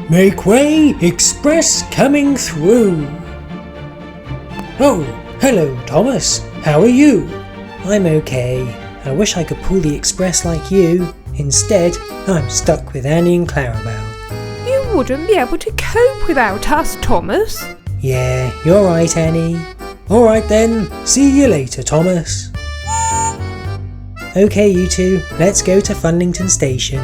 Make way, express coming through. Oh, hello Thomas, how are you? I'm okay. I wish I could pull the express like you. Instead, I'm stuck with Annie and Clarabel. You wouldn't be able to cope without us, Thomas. Yeah, you're right, Annie. Alright then, see you later, Thomas. Okay, you two, let's go to Funlington Station.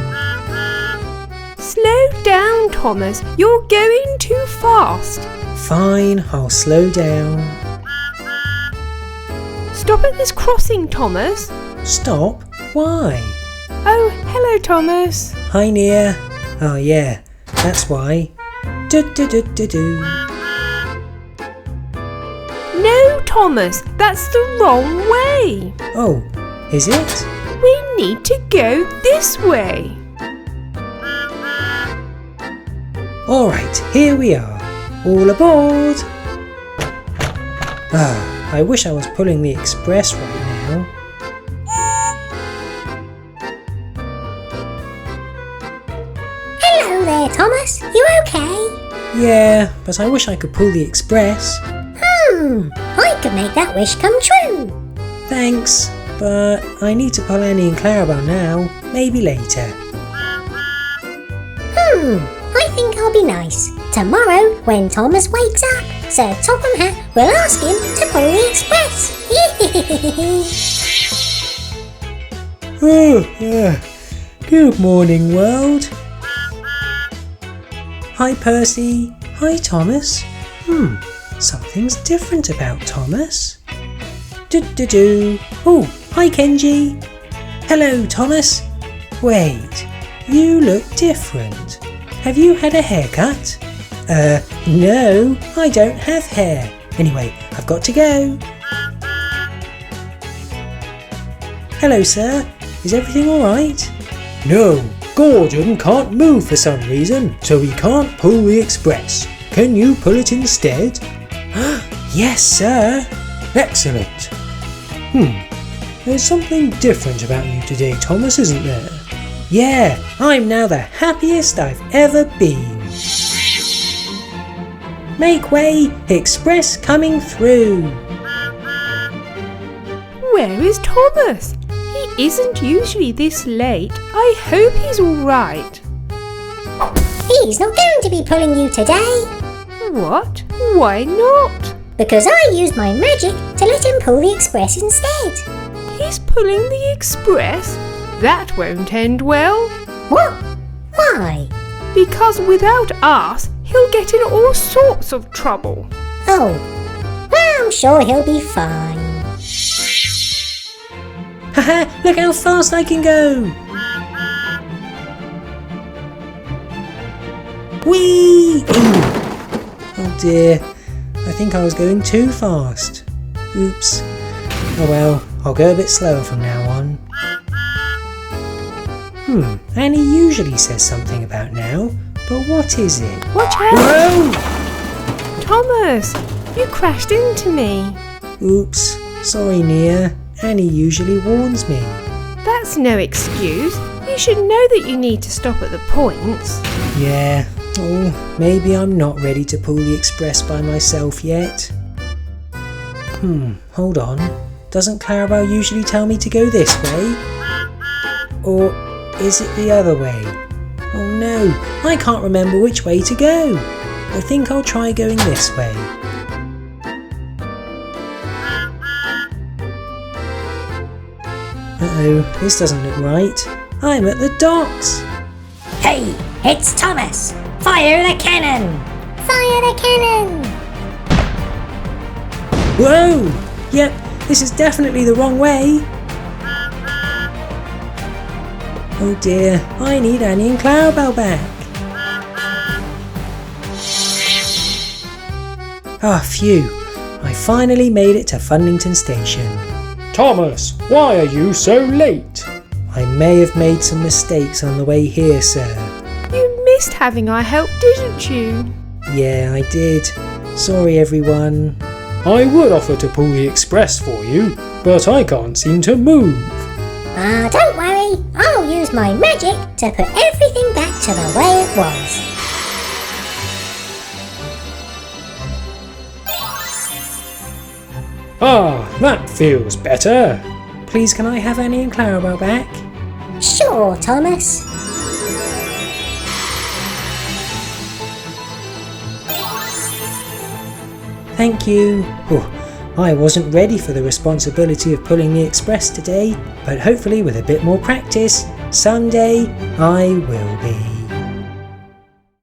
Slow down, Thomas. You're going too fast. Fine, I'll slow down. Stop at this crossing, Thomas. Stop? Why? Oh, hello, Thomas. Hi, Nia. Oh yeah, that's why. Do-do-do-do-do. No, Thomas, that's the wrong way. Oh, is it? We need to go this way. Alright, here we are. All aboard! Ah, I wish I was pulling the express right now. Hello there, Thomas. You okay? Yeah, but I wish I could pull the express. I could make that wish come true. Thanks, but I need to pull Annie and Clarabel now. Maybe later. I think I'll be nice. Tomorrow, when Thomas wakes up, Sir Topham Hatt will ask him to pull the express. Oh, yeah. Good morning, world. Hi, Percy. Hi, Thomas. Something's different about Thomas. Do-do-do. Oh, hi, Kenji. Hello, Thomas. Wait, you look different. Have you had a haircut? No, I don't have hair. Anyway, I've got to go. Hello, sir. Is everything alright? No, Gordon can't move for some reason, so he can't pull the express. Can you pull it instead? Yes, sir. Excellent. There's something different about you today, Thomas, isn't there? Yeah, I'm now the happiest I've ever been. Make way, express coming through. Where is Thomas? He isn't usually this late. I hope he's all right. He's not going to be pulling you today, What? Why not? because I used my magic to let him pull the express instead. He's pulling the express? That won't end well. What? Why? Because without us, he'll get in all sorts of trouble. Oh, well, I'm sure he'll be fine. Haha, look how fast I can go. Whee! Oh dear, I think I was going too fast. Oops. Oh well, I'll go a bit slower from now on. Annie usually says something about now, but what is it? Watch out! Whoa! Thomas, you crashed into me. Oops, sorry Nia, Annie usually warns me. That's no excuse. You should know that you need to stop at the points. Yeah, maybe I'm not ready to pull the express by myself yet. Hold on. Doesn't Clarabel usually tell me to go this way? Or is it the other way? Oh no, I can't remember which way to go. I think I'll try going this way. Uh-oh, this doesn't look right. I'm at the docks. Hey, it's Thomas. Fire the cannon! Fire the cannon! Whoa! Yep, this is definitely the wrong way. Oh dear, I need Annie and Clarabel back. Ah, phew. I finally made it to Funlington Station. Thomas, why are you so late? I may have made some mistakes on the way here, sir. You missed having our help, didn't you? Yeah, I did. Sorry, everyone. I would offer to pull the express for you, but I can't seem to move. Don't worry. I'll use my magic to put everything back to the way it was. Ah, that feels better. Please can I have Annie and Clarabel back? Sure, Thomas. Thank you. Oh, I wasn't ready for the responsibility of pulling the express today, but hopefully with a bit more practice, someday I will be.